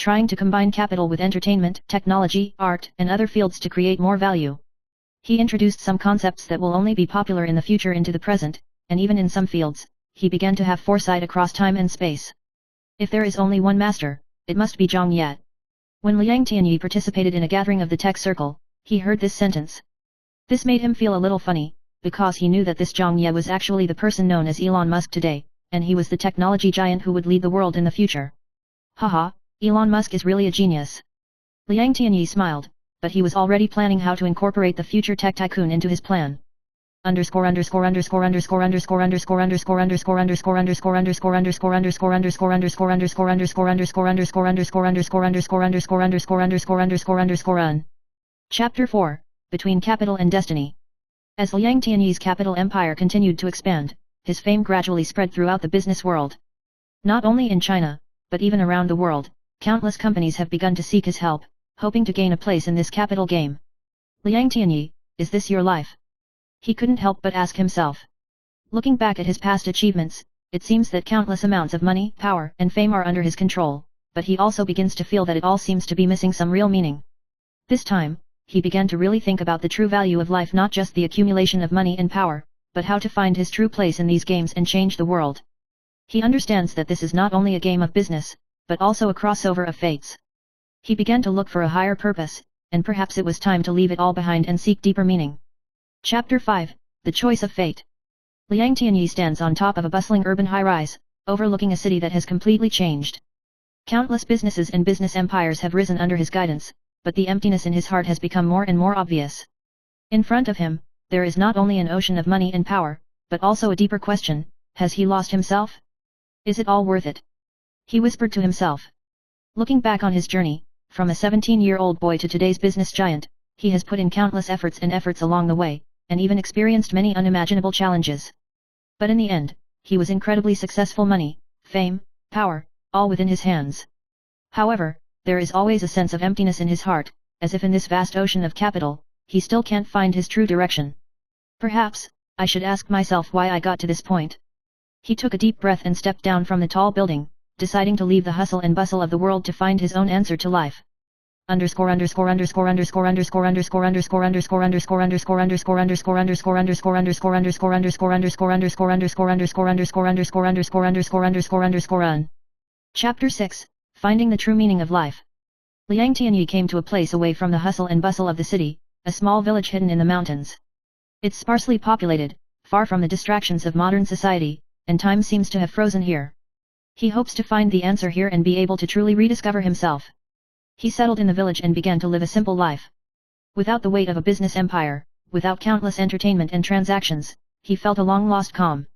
trying to combine capital with entertainment, technology, art, and other fields to create more value. He introduced some concepts that will only be popular in the future into the present, and even in some fields, he began to have foresight across time and space. If there is only one master, it must be Zhang Yat. When Liang Tianyi participated in a gathering of the tech circle, he heard this sentence. This made him feel a little funny, because he knew that this Zhang Ye was actually the person known as Elon Musk today, and he was the technology giant who would lead the world in the future. Haha, Elon Musk is really a genius. Liang Tianyi smiled, but he was already planning how to incorporate the future tech tycoon into his plan. Chapter 4, Between Capital and Destiny. As Liang Tianyi's capital empire continued to expand, his fame gradually spread throughout the business world. Not only in China, but even around the world, countless companies have begun to seek his help, hoping to gain a place in this capital game. Liang Tianyi, is this your life? He couldn't help but ask himself. Looking back at his past achievements, it seems that countless amounts of money, power, and fame are under his control, but he also begins to feel that it all seems to be missing some real meaning. This time, he began to really think about the true value of life, not just the accumulation of money and power, but how to find his true place in these games and change the world. He understands that this is not only a game of business, but also a crossover of fates. He began to look for a higher purpose, and perhaps it was time to leave it all behind and seek deeper meaning. Chapter 5, The Choice of Fate. Liang Tianyi stands on top of a bustling urban high-rise, overlooking a city that has completely changed. Countless businesses and business empires have risen under his guidance, but the emptiness in his heart has become more and more obvious. In front of him, there is not only an ocean of money and power, but also a deeper question: has he lost himself? Is it all worth it? He whispered to himself. Looking back on his journey, from a 17-year-old boy to today's business giant, he has put in countless efforts along the way, and even experienced many unimaginable challenges. But in the end, he was incredibly successful. Money, fame, power, all within his hands. However, there is always a sense of emptiness in his heart, as if in this vast ocean of capital, he still can't find his true direction. Perhaps, I should ask myself why I got to this point. He took a deep breath and stepped down from the tall building, deciding to leave the hustle and bustle of the world to find his own answer to life. Chapter 6, Finding the True Meaning of Life. Liang Tianyi came to a place away from the hustle and bustle of the city, a small village hidden in the mountains. It's sparsely populated, far from the distractions of modern society, and time seems to have frozen here. He hopes to find the answer here and be able to truly rediscover himself. He settled in the village and began to live a simple life. Without the weight of a business empire, without countless entertainment and transactions, he felt a long-lost calm.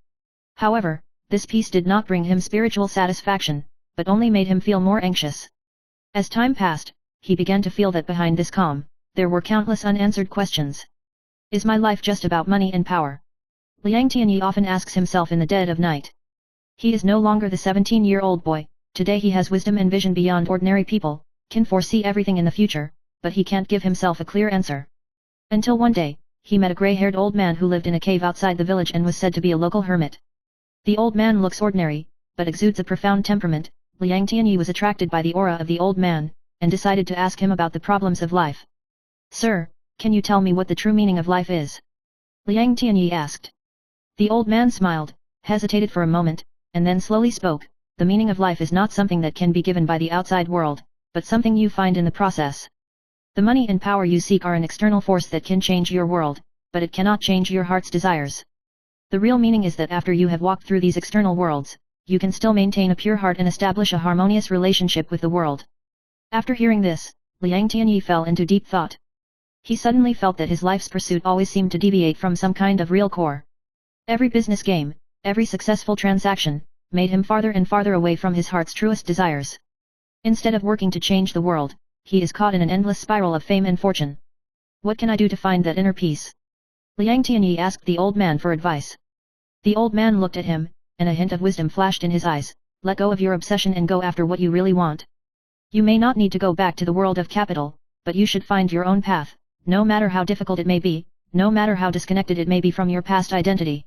However, this peace did not bring him spiritual satisfaction, but only made him feel more anxious. As time passed, he began to feel that behind this calm, there were countless unanswered questions. Is my life just about money and power? Liang Tianyi often asks himself in the dead of night. He is no longer the 17-year-old boy, today he has wisdom and vision beyond ordinary people, can foresee everything in the future, but he can't give himself a clear answer. Until one day, he met a grey-haired old man who lived in a cave outside the village and was said to be a local hermit. The old man looks ordinary, but exudes a profound temperament. Liang Tianyi was attracted by the aura of the old man, and decided to ask him about the problems of life. Sir, can you tell me what the true meaning of life is? Liang Tianyi asked. The old man smiled, hesitated for a moment, and then slowly spoke. The meaning of life is not something that can be given by the outside world, but something you find in the process. The money and power you seek are an external force that can change your world, but it cannot change your heart's desires. The real meaning is that after you have walked through these external worlds, you can still maintain a pure heart and establish a harmonious relationship with the world. After hearing this, Liang Tianyi fell into deep thought. He suddenly felt that his life's pursuit always seemed to deviate from some kind of real core. Every business game, every successful transaction, made him farther and farther away from his heart's truest desires. Instead of working to change the world, he is caught in an endless spiral of fame and fortune. What can I do to find that inner peace? Liang Tianyi asked the old man for advice. The old man looked at him, and a hint of wisdom flashed in his eyes. Let go of your obsession and go after what you really want. You may not need to go back to the world of capital, but you should find your own path, no matter how difficult it may be, no matter how disconnected it may be from your past identity.